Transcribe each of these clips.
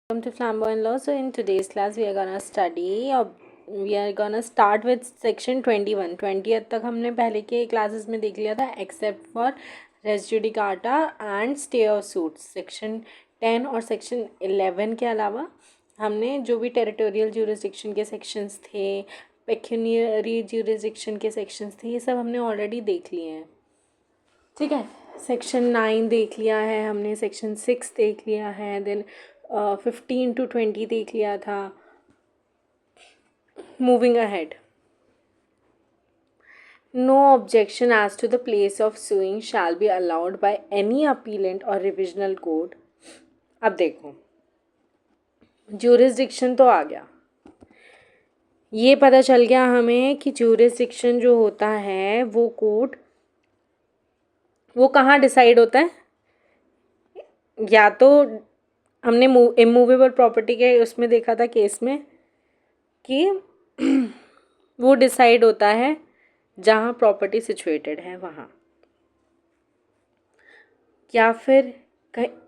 Welcome to Flamboyant Law. So in today's class we are gonna study or we are gonna start with section 21. 20th तक हमने पहले के classes में देख लिया था except for res judicata and stay of suits. Section 10 और section 11 के अलावा हमने जो भी टेरिटोरियल ज्यूरिसडिक्शन के सेक्शंस थे, पेक्यूनियरी ज्यूरिसडिक्शन के सेक्शंस थे, ये सब हमने ऑलरेडी देख लिए हैं. ठीक है. सेक्शन 9 देख लिया है हमने, सेक्शन 6 देख लिया है, देन 15 to 20 देख लिया था. Moving ahead. No objection as to the place of suing shall be allowed by any appellate और रिविजनल कोर्ट. अब देखो, ज्यूरिसडिक्शन तो आ गया, ये पता चल गया हमें कि ज्यूरिसडिक्शन जो होता है वो कोर्ट वो कहाँ डिसाइड होता है. या तो हमने इमूवेबल प्रॉपर्टी के उसमें देखा था केस में कि वो डिसाइड होता है जहाँ प्रॉपर्टी सिचुएटेड है वहाँ, या फिर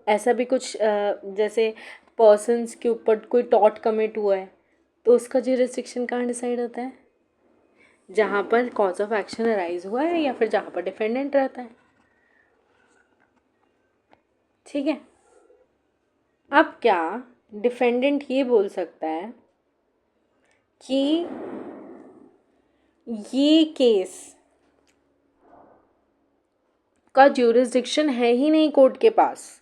ऐसा भी कुछ जैसे पर्सन्स के ऊपर कोई टॉर्ट कमिट हुआ है तो उसका ज्यूरिसडिक्शन कहाँ डिसाइड होता है, जहाँ पर कॉज ऑफ एक्शन अराइज हुआ है या फिर जहाँ पर डिफेंडेंट रहता है. ठीक है. अब क्या डिफेंडेंट ये बोल सकता है कि ये केस का ज्यूरिसडिक्शन है ही नहीं कोर्ट के पास.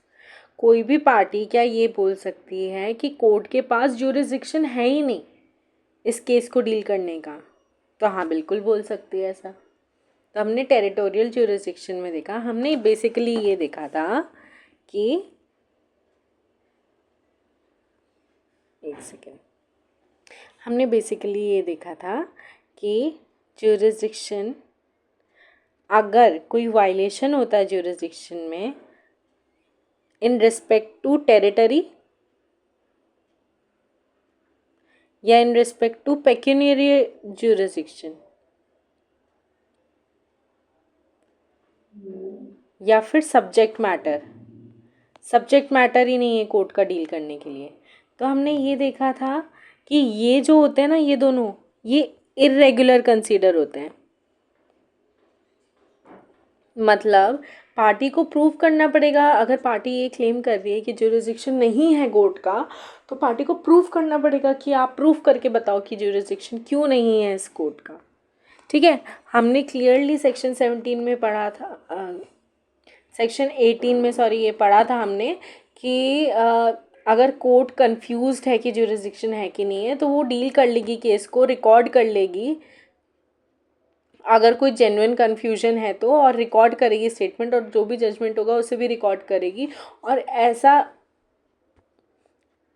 कोई भी पार्टी क्या ये बोल सकती है कि कोर्ट के पास ज्यूरिसडिक्शन है ही नहीं इस केस को डील करने का? तो हाँ, बिल्कुल बोल सकती है ऐसा. तो हमने टेरिटोरियल ज्यूरिसडिक्शन में देखा, हमने बेसिकली ये देखा था कि एक सेकेंड, हमने बेसिकली ये देखा था कि ज्यूरिसडिक्शन, अगर कोई वायलेशन होता है ज्यूरिसडिक्शन में इन रिस्पेक्ट टू टेरिटरी या इन रिस्पेक्ट टू पेक्यूनियरी ज्यूरिसडिक्शन या फिर सब्जेक्ट मैटर ही नहीं है कोर्ट का डील करने के लिए, तो हमने ये देखा था कि ये जो होते हैं ना, ये दोनों ये इर्रेगुलर कंसीडर होते हैं. मतलब पार्टी को प्रूव करना पड़ेगा. अगर पार्टी ये क्लेम कर रही है कि ज्यूरिसडिक्शन नहीं है कोर्ट का, तो पार्टी को प्रूव करना पड़ेगा कि आप प्रूव करके बताओ कि ज्यूरिसडिक्शन क्यों नहीं है इस कोर्ट का. ठीक है. हमने क्लियरली सेक्शन 17 में पढ़ा था, सेक्शन 18 में सॉरी, ये पढ़ा था हमने कि अगर कोर्ट कंफ्यूज्ड है कि ज्यूरिसडिक्शन है कि नहीं है तो वो डील कर लेगी केस को, रिकॉर्ड कर लेगी अगर कोई जेन्युइन कन्फ्यूजन है तो, और रिकॉर्ड करेगी स्टेटमेंट, और जो भी जजमेंट होगा उसे भी रिकॉर्ड करेगी, और ऐसा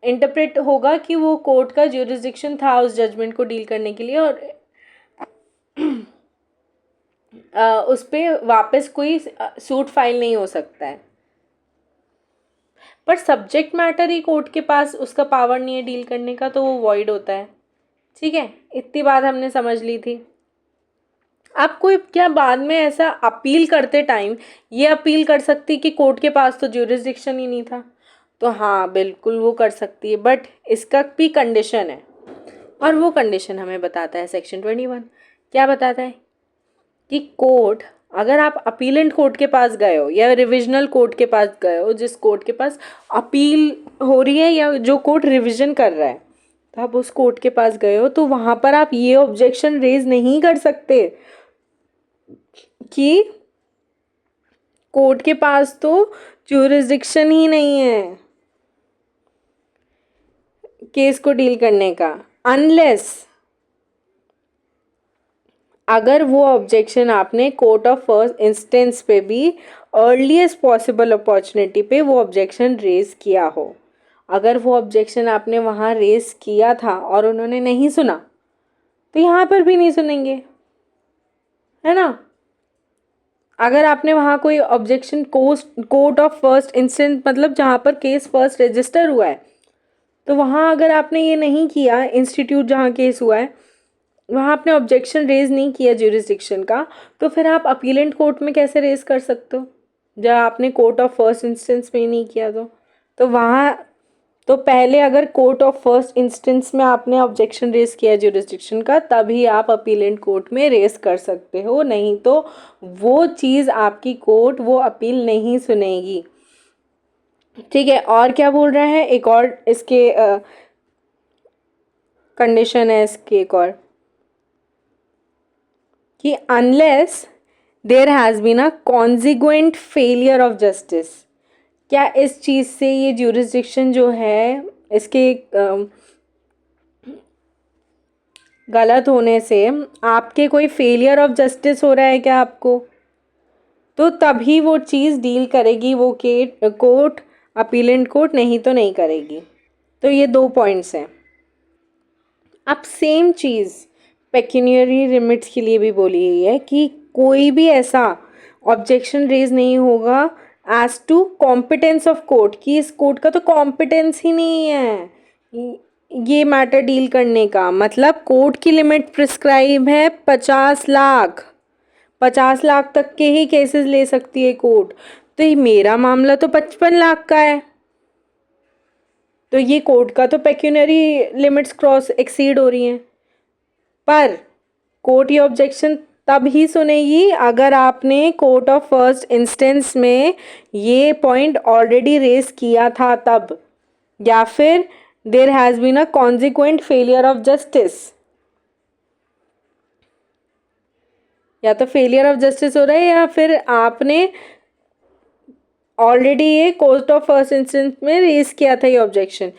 इंटरप्रेट होगा कि वो कोर्ट का ज्यूरिसडिक्शन था उस जजमेंट को डील करने के लिए, और उस पर वापस कोई सूट फाइल नहीं हो सकता है. पर सब्जेक्ट मैटर ही कोर्ट के पास उसका पावर नहीं है डील करने का, तो वो वॉइड होता है. ठीक है. इतनी बात हमने समझ ली थी. अब कोई क्या बाद में ऐसा अपील करते टाइम ये अपील कर सकती कि कोर्ट के पास तो ज्यूरिसडिक्शन ही नहीं था? तो हाँ, बिल्कुल वो कर सकती है, बट इसका भी कंडीशन है, और वो कंडीशन हमें बताता है सेक्शन 21. क्या बताता है कि कोर्ट, अगर आप अपीलेंट कोर्ट के पास गए हो या रिविजनल कोर्ट के पास गए हो, जिस कोर्ट के पास अपील हो रही है या जो कोर्ट रिविजन कर रहा है, तो आप उस कोर्ट के पास गए हो, तो वहाँ पर आप ये ऑब्जेक्शन रेज नहीं कर सकते कि कोर्ट के पास तो ज्यूरिसडिक्शन ही नहीं है केस को डील करने का, अनलेस अगर वो ऑब्जेक्शन आपने कोर्ट ऑफ फर्स्ट इंस्टेंस पे भी अर्लीस्ट पॉसिबल अपॉर्चुनिटी पे वो ऑब्जेक्शन रेज किया हो. अगर वो ऑब्जेक्शन आपने वहाँ रेज किया था और उन्होंने नहीं सुना, तो यहाँ पर भी नहीं सुनेंगे, है ना. अगर आपने वहाँ कोई objection court of first instance, मतलब जहाँ पर केस फर्स्ट रजिस्टर हुआ है, तो वहाँ अगर आपने ये नहीं किया, इंस्टीट्यूट जहाँ केस हुआ है वहाँ आपने ऑब्जेक्शन रेज नहीं किया ज्यूरिसडिक्शन का, तो फिर आप अपीलेंट कोर्ट में कैसे रेज कर सकते हो जब आपने कोर्ट ऑफ फर्स्ट इंस्टेंस में ही नहीं किया? तो वहाँ तो पहले अगर कोर्ट ऑफ फर्स्ट इंस्टेंस में आपने ऑब्जेक्शन रेज किया ज्यूरिसडिक्शन का, तभी आप अपीलेंट कोर्ट में रेज कर सकते हो, नहीं तो वो चीज़ आपकी कोर्ट वो अपील नहीं सुनेगी। ठीक है, और क्या बोल रहा है, एक और इसके कंडीशन है इसके एक और, कि unless there has been a consequent failure of justice. क्या इस चीज़ से ये ज्यूरिसडिक्शन जो है इसके गलत होने से आपके कोई फेलियर ऑफ जस्टिस हो रहा है क्या आपको, तो तभी वो चीज़ डील करेगी वो के कोर्ट, अपीलेंट कोर्ट, नहीं तो नहीं करेगी। तो ये 2 पॉइंट्स हैं। अब सेम चीज़ पेक्यूनियरी लिमिट्स के लिए भी बोली गई है कि कोई भी ऐसा ऑब्जेक्शन रेज नहीं होगा as to competence of court, कि इस कोर्ट का तो कॉम्पिटेंस ही नहीं है ये मैटर डील करने का। मतलब कोर्ट की लिमिट प्रिस्क्राइब है 50 लाख, 50 लाख तक के ही केसेस ले सकती है कोर्ट, तो ये मेरा मामला तो 55 लाख का है, तो ये कोर्ट का तो पेक्यूनरी लिमिट्स क्रॉस एक्सीड हो रही हैं। पर कोर्ट ये ऑब्जेक्शन तब ही सुनेगी अगर आपने कोर्ट ऑफ फर्स्ट इंस्टेंस में ये पॉइंट ऑलरेडी रेज किया था तब, या फिर there has been a consequent failure of justice, या तो फेलियर ऑफ जस्टिस हो रहा है या फिर आपने ऑलरेडी ये कोर्ट ऑफ फर्स्ट इंस्टेंस में रेज किया था ये ऑब्जेक्शन।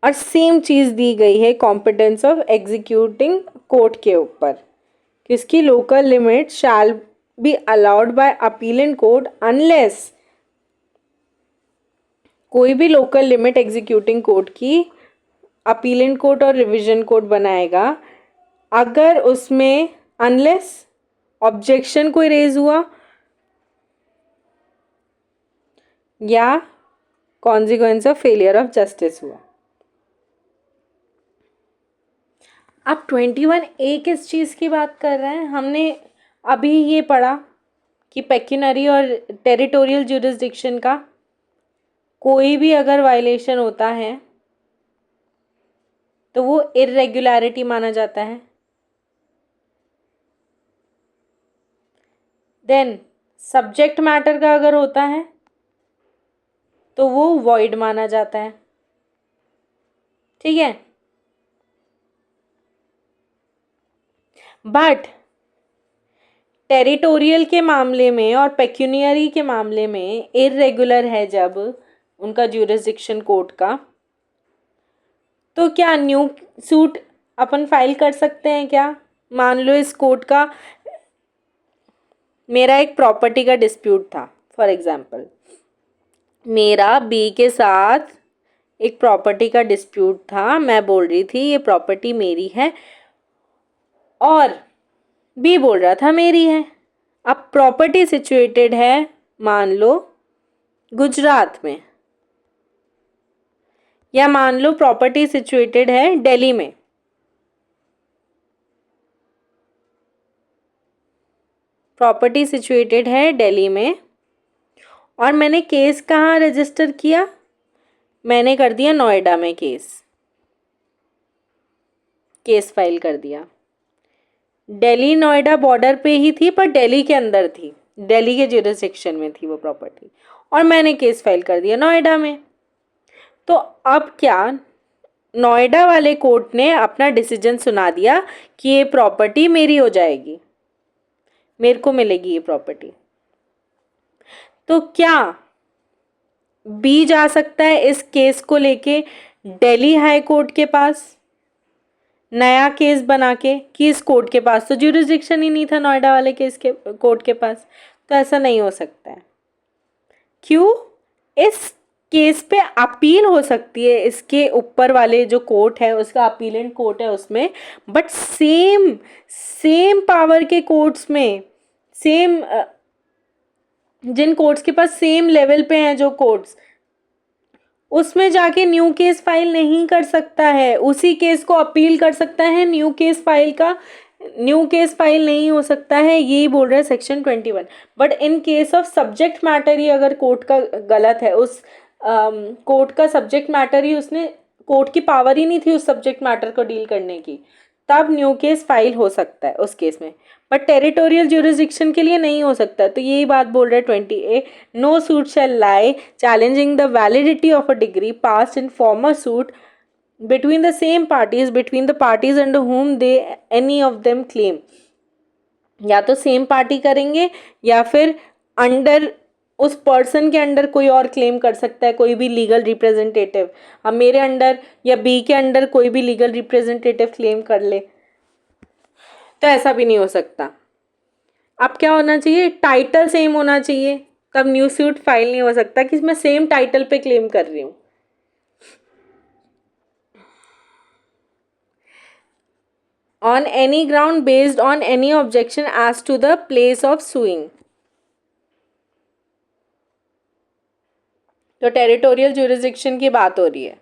और सेम चीज़ दी गई है कॉम्पिटेंस ऑफ एग्जीक्यूटिंग कोर्ट के ऊपर, किसकी local limit shell be allowed bye appellate court unless, कोई भी लोकल लिमिट एग्जीक्यूटिंग कोर्ट की अपीलेंट कोर्ट और रिवीजन कोर्ट बनाएगा अगर उसमें अनलेस ऑब्जेक्शन कोई रेज हुआ या consequence of failure of justice हुआ। अब 21A किस चीज़ की बात कर रहे हैं, हमने अभी ये पढ़ा कि पेक्यूनरी और टेरिटोरियल ज्यूरिसडिक्शन का कोई भी अगर वायलेशन होता है तो वो इर्रेगुलरिटी माना जाता है। देन सब्जेक्ट मैटर का अगर होता है तो वो वॉइड माना जाता है। ठीक है, बट टेरिटोरियल के मामले में और पेक्यूनियरी के मामले में इर्रेगुलर है जब उनका ज्यूरिसडिक्शन कोर्ट का, तो क्या न्यू सूट अपन फाइल कर सकते हैं क्या। मान लो इस कोर्ट का, मेरा एक प्रॉपर्टी का डिस्प्यूट था, फॉर एग्जांपल मेरा बी के साथ एक प्रॉपर्टी का डिस्प्यूट था, मैं बोल रही थी ये प्रॉपर्टी मेरी है और बी बोल रहा था मेरी है। अब प्रॉपर्टी सिचुएटेड है मान लो गुजरात में, या मान लो प्रॉपर्टी सिचुएटेड है दिल्ली में। प्रॉपर्टी सिचुएटेड है दिल्ली में और मैंने केस कहाँ रजिस्टर किया, मैंने कर दिया नोएडा में केस फाइल कर दिया। दिल्ली नोएडा बॉर्डर पे ही थी पर दिल्ली के अंदर थी, दिल्ली के ज्यूरिसडिक्शन में थी वो प्रॉपर्टी, और मैंने केस फाइल कर दिया नोएडा में। तो अब क्या, नोएडा वाले कोर्ट ने अपना डिसीजन सुना दिया कि ये प्रॉपर्टी मेरी हो जाएगी, मेरे को मिलेगी ये प्रॉपर्टी। तो क्या बी जा सकता है इस केस को लेके दिल्ली हाई कोर्ट के पास नया केस बना के कि इस कोर्ट के पास तो ज्यूरिसडिक्शन ही नहीं था नोएडा वाले केस के कोर्ट के पास। तो ऐसा नहीं हो सकता है। क्यों, इस केस पे अपील हो सकती है, इसके ऊपर वाले जो कोर्ट है उसका अपीलेंट कोर्ट है उसमें, बट सेम पावर के कोर्ट्स में सेम जिन कोर्ट्स के पास सेम लेवल पे हैं जो कोर्ट्स, उसमें जाके न्यू केस फाइल नहीं कर सकता है, उसी केस को अपील कर सकता है, न्यू केस फाइल नहीं हो सकता है, यही बोल रहा है section 21। But in case of subject matter ही अगर कोर्ट का गलत है, उस कोर्ट का सब्जेक्ट मैटर ही उसने, कोर्ट की पावर ही नहीं थी उस सब्जेक्ट मैटर को डील करने की, तब न्यू केस फाइल हो सकता है उस केस में, बट टेरिटोरियल ज्यूरिसडिक्शन के लिए नहीं हो सकता। तो यही बात बोल रहा है 20A, no suit shall lie challenging the validity of a decree passed in former suit between the same parties, between the parties under whom they any of them claim। या तो सेम पार्टी करेंगे या फिर under उस person के under कोई और claim कर सकता है, कोई भी लीगल रिप्रेजेंटेटिव। अब मेरे अंडर या बी के अंडर कोई भी लीगल रिप्रेजेंटेटिव क्लेम कर ले, तो ऐसा भी नहीं हो सकता। अब क्या होना चाहिए, टाइटल सेम होना चाहिए, तब न्यू सूट फाइल नहीं हो सकता कि मैं सेम टाइटल पे क्लेम कर रही हूँ। On any ground based on any objection as to the place of suing। तो टेरिटोरियल ज्यूरिसडिक्शन की बात हो रही है।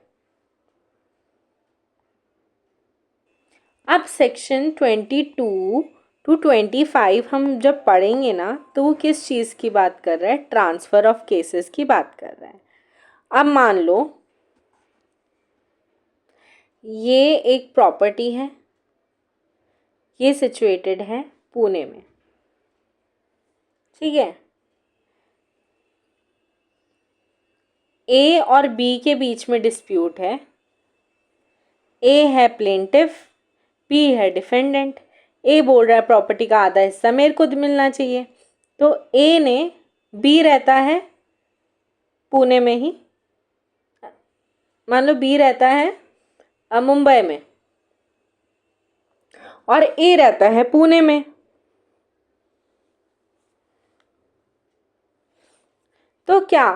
अब सेक्शन 22 to 25 हम जब पढ़ेंगे ना, तो वो किस चीज़ की बात कर रहा है, ट्रांसफ़र ऑफ केसेस की बात कर रहा है। अब मान लो ये एक प्रॉपर्टी है, ये सिचुएटेड है पुणे में, ठीक है। ए और बी के बीच में डिस्प्यूट है, ए है प्लेंटिफ, बी है डिफेंडेंट। ए बोल रहा है प्रॉपर्टी का आधा हिस्सा मेरे को मिलना चाहिए, तो ए ने, बी रहता है पुणे में ही, मान लो बी रहता है मुंबई में और ए रहता है पुणे में। तो क्या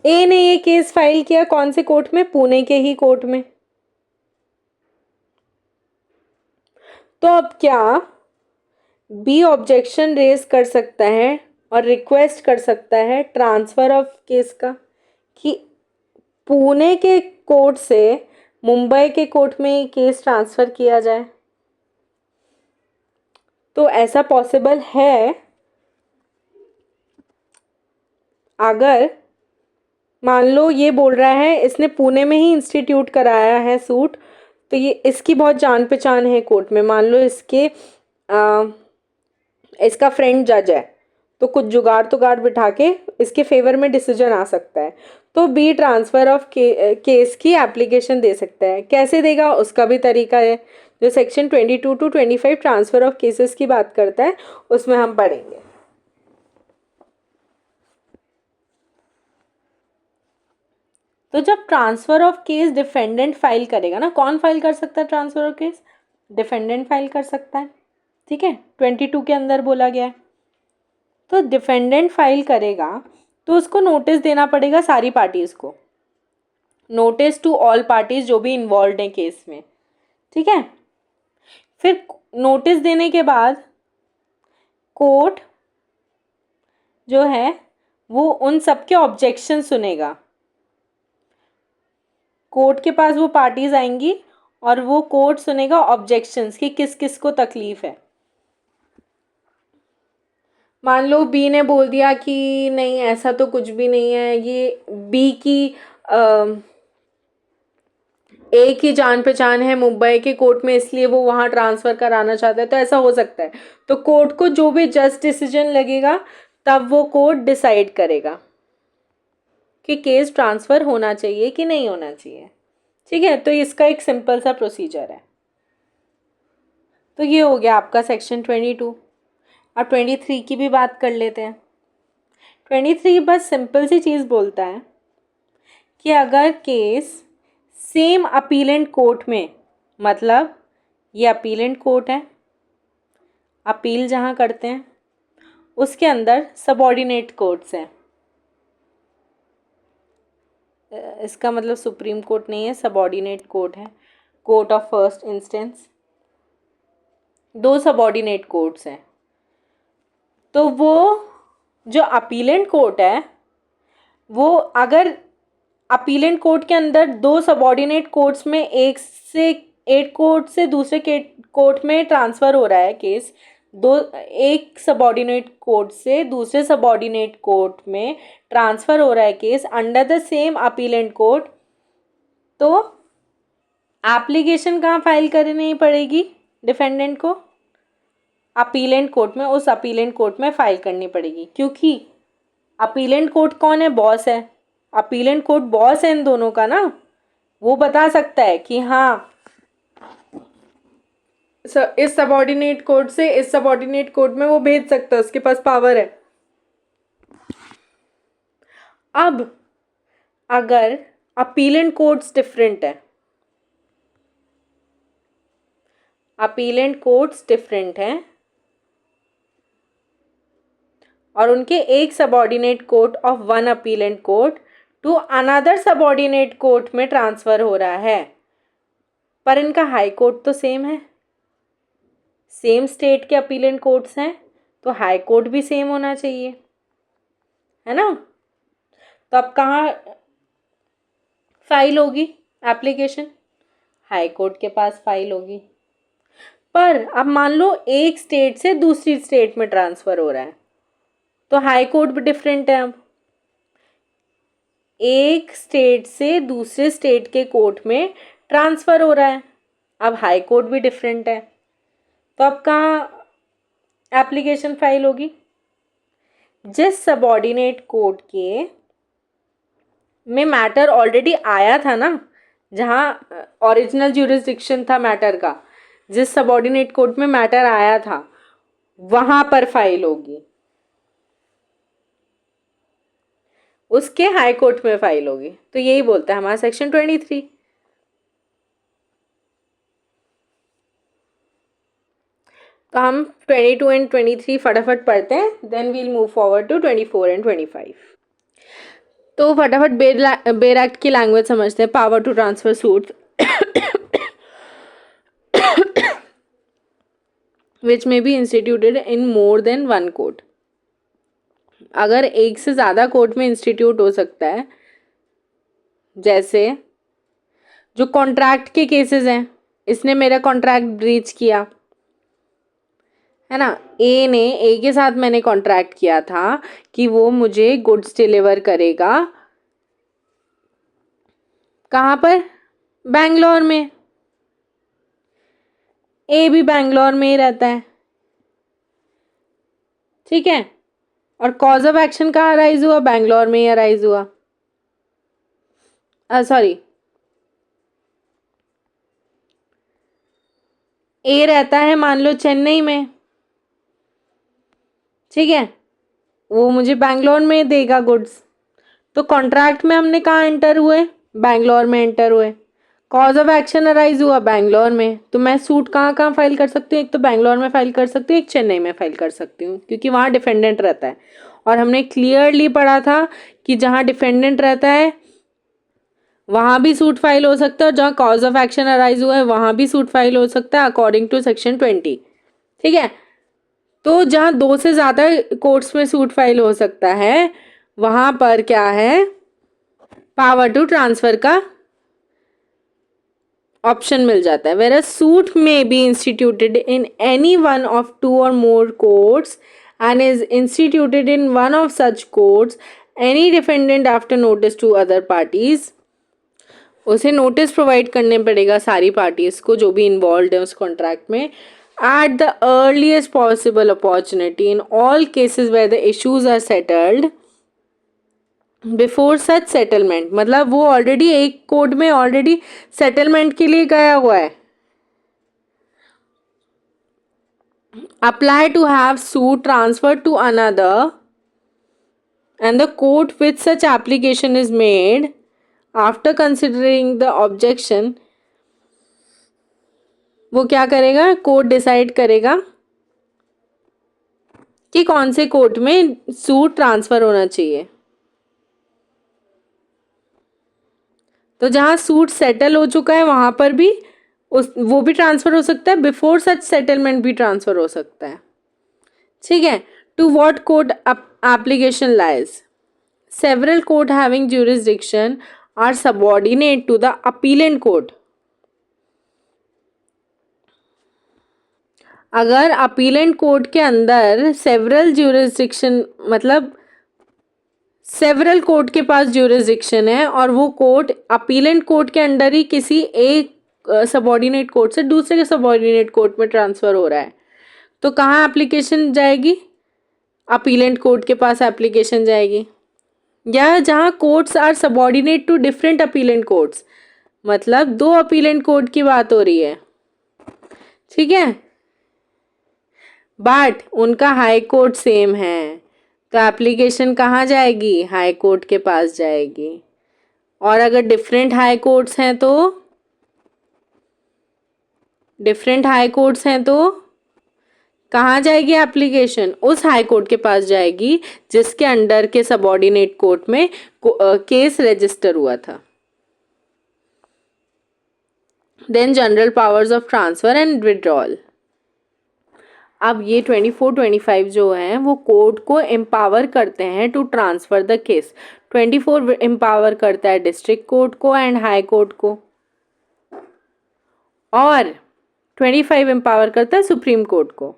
ए ने ये केस फाइल किया कौन से कोर्ट में, पुणे के ही कोर्ट में। तो अब क्या बी ऑब्जेक्शन रेज कर सकता है और रिक्वेस्ट कर सकता है ट्रांसफर ऑफ केस का, कि पुणे के कोर्ट से मुंबई के कोर्ट में केस ट्रांसफर किया जाए। तो ऐसा पॉसिबल है अगर मान लो ये बोल रहा है इसने पुणे में ही इंस्टीट्यूट कराया है सूट, तो ये इसकी बहुत जान पहचान है कोर्ट में, मान लो इसका फ्रेंड जज है, तो कुछ जुगाड़ तुगाड़ बिठा के इसके फेवर में डिसीजन आ सकता है। तो बी ट्रांसफ़र ऑफ केस की एप्लीकेशन दे सकता है। कैसे देगा उसका भी तरीका है, जो section 22 to 25 transfer of cases की बात करता है उसमें हम पढ़ेंगे। तो जब transfer of case defendant file करेगा ना, कौन फाइल कर सकता है transfer of case, defendant file कर सकता है, ठीक है, 22 के अंदर बोला गया है। तो डिफेंडेंट फाइल करेगा तो उसको नोटिस देना पड़ेगा सारी पार्टीज़ को, नोटिस टू ऑल पार्टीज जो भी इन्वॉल्व हैं केस में, ठीक है। फिर नोटिस देने के बाद कोर्ट जो है वो उन सब के ऑब्जेक्शन सुनेगा, कोर्ट के पास वो पार्टीज आएंगी और वो कोर्ट सुनेगा ऑब्जेक्शंस कि किस किस को तकलीफ है। मान लो बी ने बोल दिया कि नहीं ऐसा तो कुछ भी नहीं है, ये बी की ए की जान पहचान है मुंबई के कोर्ट में इसलिए वो वहाँ ट्रांसफ़र कराना चाहता है, तो ऐसा हो सकता है। तो कोर्ट को जो भी जस्ट डिसीजन लगेगा तब वो कोर्ट डिसाइड करेगा कि केस ट्रांसफ़र होना चाहिए कि नहीं होना चाहिए, ठीक है। तो इसका एक सिंपल सा प्रोसीजर है। तो ये हो गया आपका सेक्शन 22। अब 23 की भी बात कर लेते हैं। 23 बस सिंपल सी चीज़ बोलता है कि अगर केस सेम अपीलेंट कोर्ट में, मतलब ये अपीलेंट कोर्ट है, अपील जहाँ करते हैं उसके अंदर सबऑर्डिनेट कोर्ट्स हैं, इसका मतलब सुप्रीम कोर्ट नहीं है, सबऑर्डिनेट कोर्ट है, कोर्ट ऑफ फर्स्ट इंस्टेंस, दो सबऑर्डिनेट कोर्ट्स हैं। तो वो जो अपीलेंट कोर्ट है वो अगर अपीलेंट कोर्ट के अंदर दो सबऑर्डिनेट कोर्ट्स में एक कोर्ट से दूसरे कोर्ट में ट्रांसफ़र हो रहा है केस, एक सबऑर्डिनेट कोर्ट से दूसरे सबऑर्डिनेट कोर्ट में ट्रांसफर हो रहा है case under the same appellate court, तो एप्लीकेशन कहाँ फाइल करनी पड़ेगी डिफेंडेंट को? अपीलेंट कोर्ट में, उस अपीलेंट कोर्ट में फाइल करनी पड़ेगी, क्योंकि अपीलेंट कोर्ट कौन है? बॉस है। अपीलेंट कोर्ट बॉस है इन दोनों का ना, वो बता सकता है कि हाँ इस सबऑर्डिनेट कोर्ट से इस सबऑर्डिनेट कोर्ट में वो भेज सकता है, उसके पास पावर है। अब अगर अपीलेंट कोर्ट्स डिफरेंट है, अपीलेंट कोर्ट्स डिफरेंट हैं और उनके एक subordinate court of one appellate court to another subordinate court में ट्रांसफर हो रहा है, पर इनका हाई कोर्ट तो सेम है, सेम स्टेट के अपीलेंट कोर्ट्स हैं, तो हाई कोर्ट भी सेम होना चाहिए, है ना? तो अब कहाँ फाइल होगी एप्लीकेशन? हाई कोर्ट के पास फाइल होगी। पर अब मान लो एक स्टेट से दूसरी स्टेट में ट्रांसफर हो रहा है, तो हाई कोर्ट भी डिफरेंट है। अब एक स्टेट से दूसरे स्टेट के कोर्ट में ट्रांसफर हो रहा है, अब हाई कोर्ट भी डिफरेंट है, तो अब कहाँ एप्लीकेशन फाइल होगी? जिस सबऑर्डिनेट कोर्ट के में मैटर ऑलरेडी आया था ना, जहाँ ओरिजिनल ज्यूरिसडिक्शन था मैटर का, जिस सबऑर्डिनेट कोर्ट में मैटर आया था वहां पर फाइल होगी, उसके हाई कोर्ट में फाइल होगी। तो यही बोलता है हमारा सेक्शन 23। तो हम 22 एंड 23 फटाफट पढ़ते हैं, then we'll move forward to 24 and 25। तो फटाफट बेर एक्ट की लैंग्वेज समझते हैं। Power to transfer suits which may be instituted in more than one court. अगर एक से ज़्यादा कोर्ट में इंस्टीट्यूट हो सकता है, जैसे जो कॉन्ट्रैक्ट के केसेस हैं, इसने मेरा कॉन्ट्रैक्ट ब्रीच किया, है ना, ए के साथ मैंने कॉन्ट्रैक्ट किया था कि वो मुझे गुड्स डिलीवर करेगा, कहाँ पर? बैंगलोर में। ए भी बैंगलोर में ही रहता है, ठीक है, और कॉज ऑफ एक्शन कहाँ अराइज हुआ? बैंगलोर में ही अराइज हुआ। सॉरी, ए रहता है मान लो चेन्नई में, ठीक है, वो मुझे बैंगलोर में देगा गुड्स, तो कॉन्ट्रैक्ट में हमने कहाँ एंटर हुए? बैंगलोर में एंटर हुए। कॉज ऑफ एक्शन अराइज हुआ बैंगलोर में, तो मैं सूट कहाँ कहाँ फाइल कर सकती हूँ? एक तो बैंगलोर में फाइल कर सकती हूँ, एक चेन्नई में फाइल कर सकती हूँ, क्योंकि वहाँ डिफेंडेंट रहता है। और हमने क्लियरली पढ़ा था कि जहाँ डिफेंडेंट रहता है वहाँ भी सूट फाइल हो सकता है, और जहाँ कॉज ऑफ एक्शन अराइज हुआ है वहाँ भी सूट फाइल हो सकता है अकॉर्डिंग टू सेक्शन 20, ठीक है। तो जहाँ दो से ज़्यादा कोर्ट्स में सूट फाइल हो सकता है वहाँ पर क्या है? पावर टू ट्रांसफर का ऑप्शन मिल जाता है। Where a suit may be instituted in any one of two or more courts and is instituted in one of such courts, any defendant after notice to other parties, उसे notice provide करने पड़ेगा सारी parties को जो भी involve है उस contract में, at the earliest possible opportunity in all cases where the issues are settled before such settlement। मतलब वो ऑलरेडी एक कोर्ट में ऑलरेडी सेटलमेंट के लिए गया हुआ है। apply to have suit transferred to another and the court with such application is made after considering the objection। वो क्या करेगा? कोर्ट डिसाइड करेगा कि कौन से कोर्ट में सूट ट्रांसफर होना चाहिए। तो जहाँ सूट सेटल हो चुका है वहाँ पर भी वो भी ट्रांसफ़र हो सकता है, बिफोर सच सेटलमेंट भी ट्रांसफ़र हो सकता है, ठीक है। To what court application lies? Several court having jurisdiction are subordinate to the appellate court. अगर अपीलेंट कोर्ट के अंदर सेवरल ज्यूरिसडिक्शन, मतलब सेवरल कोर्ट के पास ज्यूरिसडिक्शन है और वो कोर्ट अपीलेंट कोर्ट के अंडर ही किसी एक सबऑर्डिनेट कोर्ट से दूसरे के सबऑर्डिनेट कोर्ट में ट्रांसफर हो रहा है, तो कहाँ एप्लीकेशन जाएगी? अपीलेंट कोर्ट के पास एप्लीकेशन जाएगी। या जहाँ courts are subordinate to different appellate courts, मतलब दो अपीलेंट कोर्ट की बात हो रही है, ठीक है, बट उनका हाई कोर्ट सेम है, तो एप्लीकेशन कहाँ जाएगी? हाई कोर्ट के पास जाएगी। और अगर डिफरेंट हाई कोर्ट्स हैं तो कहाँ जाएगी एप्लीकेशन? उस हाई कोर्ट के पास जाएगी जिसके अंडर के सबऑर्डिनेट कोर्ट में केस रजिस्टर हुआ था। Then general powers of transfer and withdrawal. अब ये 24, 25 जो हैं वो कोर्ट को एम्पावर करते हैं to transfer the case. 24 empower करता है डिस्ट्रिक्ट कोर्ट को एंड हाई कोर्ट को, और 25 एम्पावर करता है सुप्रीम कोर्ट को।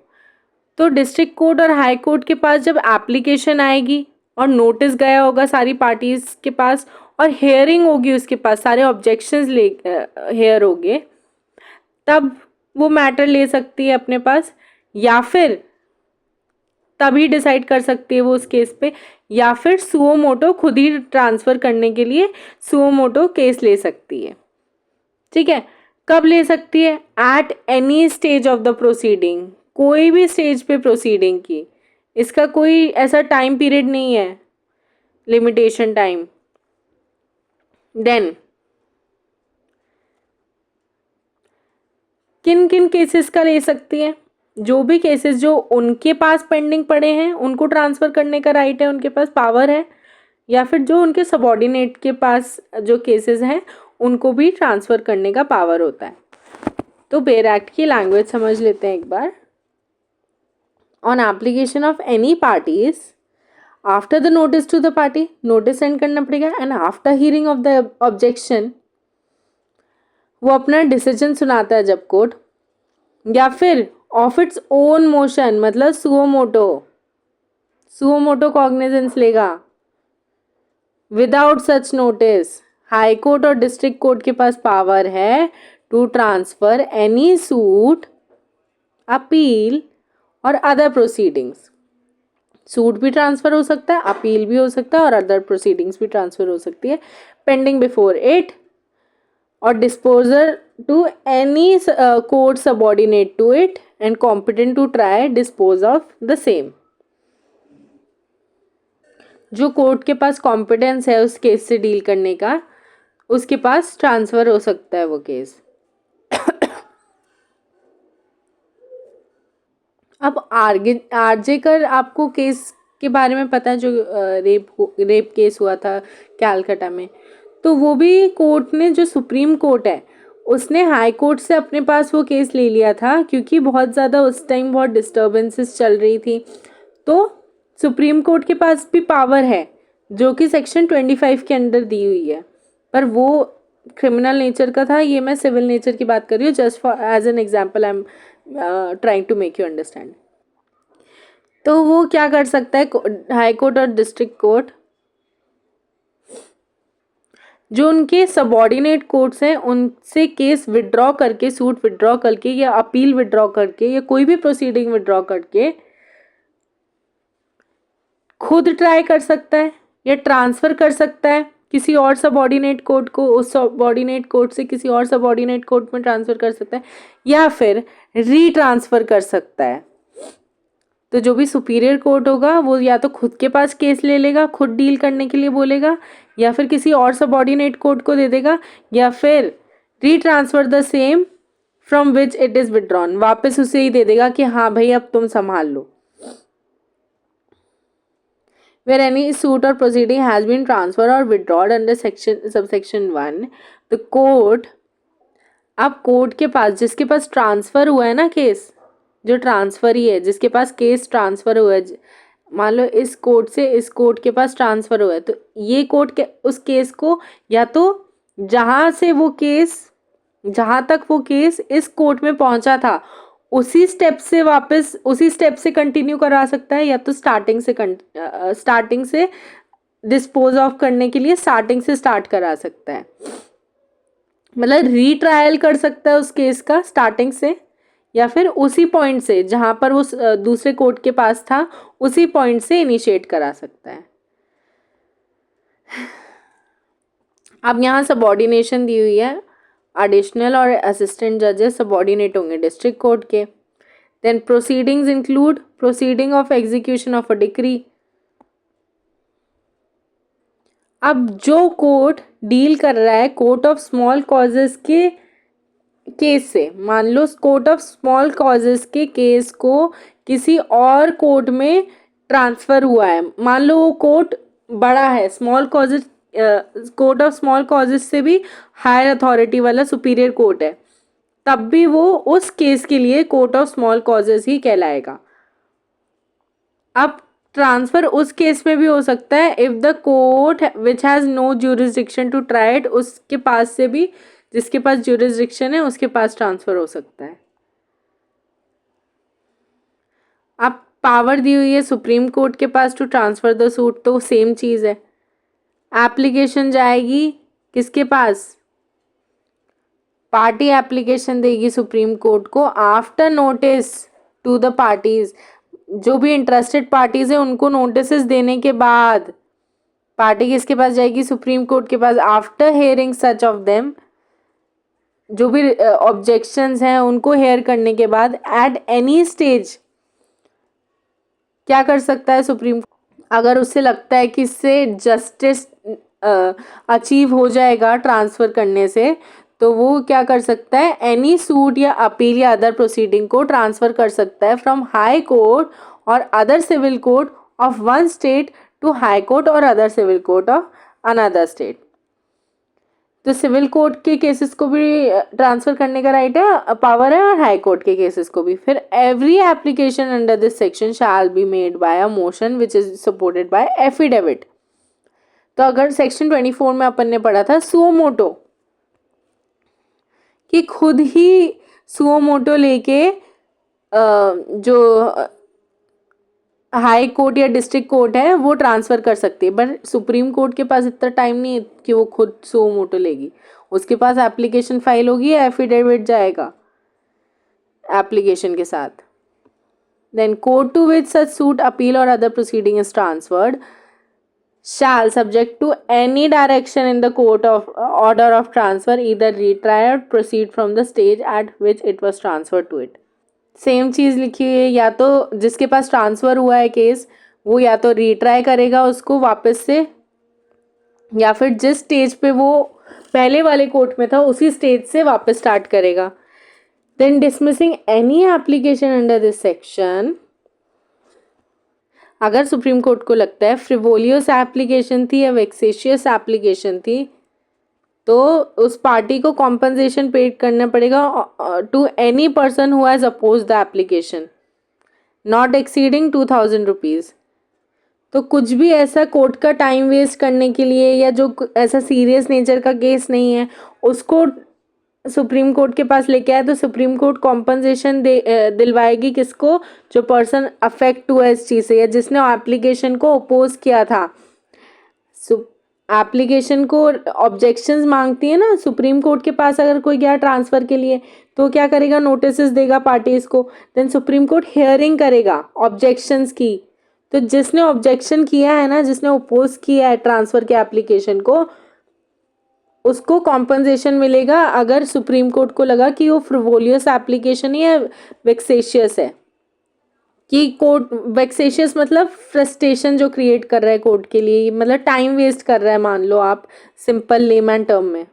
तो डिस्ट्रिक्ट कोर्ट और हाई कोर्ट के पास जब एप्लीकेशन आएगी और नोटिस गया होगा सारी पार्टीज के पास और हेयरिंग होगी उसके पास, सारे ऑब्जेक्शंस हेयर होंगे, तब वो मैटर ले सकती है अपने पास, या फिर तभी डिसाइड कर सकती है वो उस केस पे, या फिर सुओ मोटो खुद ही ट्रांसफ़र करने के लिए सुओ मोटो केस ले सकती है। ठीक है, कब ले सकती है? At any stage of the proceeding, कोई भी स्टेज पे प्रोसीडिंग की, इसका कोई ऐसा टाइम पीरियड नहीं है, लिमिटेशन टाइम। देन किन किन केसेस का ले सकती है? जो भी केसेस जो उनके पास पेंडिंग पड़े हैं उनको ट्रांसफ़र करने का राइट है, उनके पास पावर है, या फिर जो उनके सबऑर्डिनेट के पास जो केसेस हैं उनको भी ट्रांसफ़र करने का पावर होता है। तो बेयर एक्ट की लैंग्वेज समझ लेते हैं एक बार। On application of any parties after the notice to the party, notice send करना पड़ेगा, and after hearing of the objection, वो अपना डिसीजन सुनाता है जब कोर्ट, या फिर ऑफ इट्स ओन मोशन, मतलब सुओ मोटो कॉग्निजेंस लेगा without such notice. High court और डिस्ट्रिक्ट कोर्ट के पास पावर है to transfer any suit, appeal और अदर प्रोसीडिंग्स। सूट भी ट्रांसफ़र हो सकता है, अपील भी हो सकता है और अदर प्रोसीडिंग्स भी ट्रांसफ़र हो सकती है पेंडिंग बिफोर इट, और disposal to any court subordinate to it and competent to try dispose of the same. जो कोर्ट के पास कॉम्पिटेंस है उस केस से डील करने का, उसके पास ट्रांसफ़र हो सकता है वो केस। अब आरजेकर आपको केस के बारे में पता है, जो रेप केस हुआ था कैलकाटा में, तो वो भी कोर्ट ने, जो सुप्रीम कोर्ट है उसने हाई कोर्ट से अपने पास वो केस ले लिया था, क्योंकि बहुत ज़्यादा उस टाइम बहुत डिस्टर्बेंसेस चल रही थी। तो सुप्रीम कोर्ट के पास भी पावर है जो कि सेक्शन 25 के अंडर दी हुई है, पर वो क्रिमिनल नेचर का था, ये मैं सिविल नेचर की बात कर रही हूँ। Just for as an example I am trying to make you understand. तो वो क्या कर सकता है हाई कोर्ट और डिस्ट्रिक्ट कोर्ट, जो उनके सबऑर्डिनेट कोर्ट्स हैं उनसे केस विड्रॉ करके, सूट विड्रॉ करके या अपील विड्रॉ करके या कोई भी प्रोसीडिंग विड्रॉ करके खुद ट्राई कर सकता है या ट्रांसफ़र कर सकता है किसी और सबऑर्डिनेट कोर्ट को, उस सबऑर्डिनेट कोर्ट से किसी और सबऑर्डिनेट कोर्ट में ट्रांसफ़र कर सकता है, या फिर रीट्रांसफ़र कर सकता है। तो जो भी सुपीरियर कोर्ट होगा वो या तो खुद के पास केस ले लेगा, खुद डील करने के लिए बोलेगा, या फिर किसी और सबऑर्डिनेट कोर्ट को दे देगा, या फिर retransfer the same from which it is withdrawn, वापस उसे ही दे देगा कि हाँ भाई अब तुम संभाल लो। Where any suit or proceeding has been transferred or withdrawn under subsection 1, the court, अब कोर्ट के पास, जिसके पास ट्रांसफ़र हुआ है ना केस, जो ट्रांसफ़र ही है, जिसके पास केस ट्रांसफ़र हुआ है, मान लो इस कोर्ट से इस कोर्ट के पास ट्रांसफ़र हुआ है, तो ये कोर्ट के उस केस को, या तो जहाँ से वो केस, जहाँ तक वो केस इस कोर्ट में पहुँचा था उसी स्टेप से वापस उसी स्टेप से कंटिन्यू करा सकता है, या तो स्टार्टिंग से डिस्पोज ऑफ करने के लिए स्टार्टिंग से स्टार्ट करा सकता है, मतलब रीट्रायल कर सकता है उस केस का स्टार्टिंग से, या फिर उसी पॉइंट से जहां पर वो दूसरे कोर्ट के पास था उसी पॉइंट से इनिशिएट करा सकता है। अब यहाँ सबऑर्डिनेशन दी हुई है, एडिशनल और असिस्टेंट जजेस सबऑर्डिनेट होंगे डिस्ट्रिक्ट कोर्ट के। Then proceedings include proceeding of execution of a decree. अब जो कोर्ट डील कर रहा है कोर्ट ऑफ स्मॉल कॉजेस के केस से, मान लो कोर्ट ऑफ स्मॉल कॉजेस के केस को किसी और कोर्ट में ट्रांसफर हुआ है, मान लो वो कोर्ट बड़ा है, small causes court of small causes से भी हायर अथॉरिटी वाला सुपीरियर कोर्ट है, तब भी वो उस केस के लिए कोर्ट ऑफ स्मॉल कॉजेस ही कहलाएगा। अब ट्रांसफर उस केस में भी हो सकता है if the court which has no jurisdiction to try it, उसके पास से भी, जिसके पास ज्यूरिसडिक्शन है उसके पास ट्रांसफर हो सकता है। अब पावर दी हुई है सुप्रीम कोर्ट के पास टू ट्रांसफर द सूट, तो सेम चीज है। एप्लीकेशन जाएगी किसके पास, पार्टी एप्लीकेशन देगी सुप्रीम कोर्ट को after notice to the parties, जो भी इंटरेस्टेड पार्टीज है उनको नोटिस देने के बाद पार्टी किसके पास जाएगी, सुप्रीम कोर्ट के पास, after hearing such of them, जो भी ऑब्जेक्शंस हैं उनको हेयर करने के बाद एट एनी स्टेज क्या कर सकता है सुप्रीम, अगर उससे लगता है कि इससे जस्टिस अचीव हो जाएगा ट्रांसफ़र करने से, तो वो क्या कर सकता है, एनी सूट या अपील या अदर प्रोसीडिंग को ट्रांसफ़र कर सकता है फ्रॉम हाई कोर्ट और other civil court of one state to high court और other civil court of another state. तो सिविल कोर्ट के केसेस को भी ट्रांसफ़र करने का राइट है, पावर है, और हाई कोर्ट के केसेस को भी। फिर every application under this section shall be made by a motion which is supported by affidavit. तो अगर सेक्शन 24 में अपन ने पढ़ा था सुओ मोटो, कि खुद ही सुओ मोटो लेके जो हाई कोर्ट या डिस्ट्रिक्ट कोर्ट है वो ट्रांसफ़र कर सकती है, बट सुप्रीम कोर्ट के पास इतना टाइम नहीं है कि वो खुद सुओ मोटो लेगी, उसके पास एप्लीकेशन फाइल होगी या एफिडेविट जाएगा एप्लीकेशन के साथ। Then court to which such suit appeal और other proceeding is transferred shall subject to any direction in the court of order of transfer either retry or proceed from the stage at which it was transferred to it। Same चीज़ लिखी हुई है, या तो जिसके पास transfer हुआ है case वो या तो रीट्राई करेगा उसको वापस से, या फिर जिस स्टेज पे वो पहले वाले कोर्ट में था उसी स्टेज से वापस स्टार्ट करेगा। Then dismissing any application under this section, अगर सुप्रीम कोर्ट को लगता है फ्रिवोलियस एप्लीकेशन थी या वेक्सेशियस एप्लीकेशन थी, तो उस पार्टी को कॉम्पनसेशन पेड करना पड़ेगा to any person who has oppose the application not exceeding 2000 rupees. तो कुछ भी ऐसा कोर्ट का टाइम वेस्ट करने के लिए या जो ऐसा सीरियस नेचर का केस नहीं है उसको सुप्रीम कोर्ट के पास लेके आए, तो सुप्रीम कोर्ट कॉम्पनसेशन दिलवाएगी किसको, जो पर्सन अफेक्ट हुआ इस चीज़ से या जिसने एप्लीकेशन को अपोज किया था। एप्लीकेशन को ऑब्जेक्शंस मांगती है ना सुप्रीम कोर्ट के पास, अगर कोई गया ट्रांसफ़र के लिए तो क्या करेगा, नोटिस देगा पार्टीज को, देन सुप्रीम कोर्ट हियरिंग करेगा ऑब्जेक्शंस की। तो जिसने ऑब्जेक्शन किया है ना, जिसने अपोज किया है ट्रांसफ़र के एप्लीकेशन को, उसको कॉम्पनसेशन मिलेगा अगर सुप्रीम कोर्ट को लगा कि वो फ्रिवोलियस एप्लीकेशन या वेक्सेशियस है। कि कोर्ट वेक्सेशियस मतलब फ्रस्ट्रेशन जो क्रिएट कर रहा है कोर्ट के लिए, मतलब टाइम वेस्ट कर रहा है, मान लो आप सिंपल लेमैन टर्म में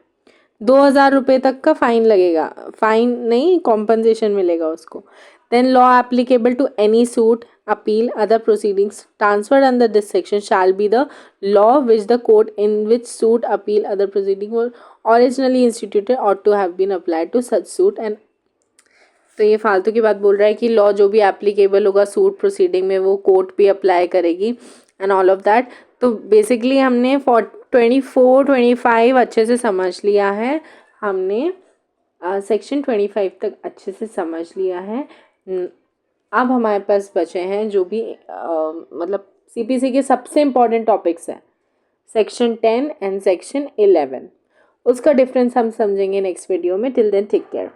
2000 रुपये तक का फाइन लगेगा, फाइन नहीं कॉम्पनसेशन मिलेगा उसको। Then law applicable to any suit appeal other proceedings transferred under this section shall be the law which the court in which suit appeal other proceeding were originally instituted ought to have been applied to such suit। and तो ये फालतू की बात बोल रहा है कि law जो भी एप्लीकेबल होगा सूट प्रोसीडिंग में वो कोर्ट भी अप्लाई करेगी एंड ऑल ऑफ दैट। तो बेसिकली हमने 24-25 अच्छे से समझ लिया है, हमने सेक्शन 25 तक अच्छे से समझ लिया है। अब हमारे पास बचे हैं जो भी मतलब सीपीसी के सबसे इम्पॉर्टेंट टॉपिक्स हैं, सेक्शन 10 एंड सेक्शन 11। उसका डिफरेंस हम समझेंगे नेक्स्ट वीडियो में। Till then take care.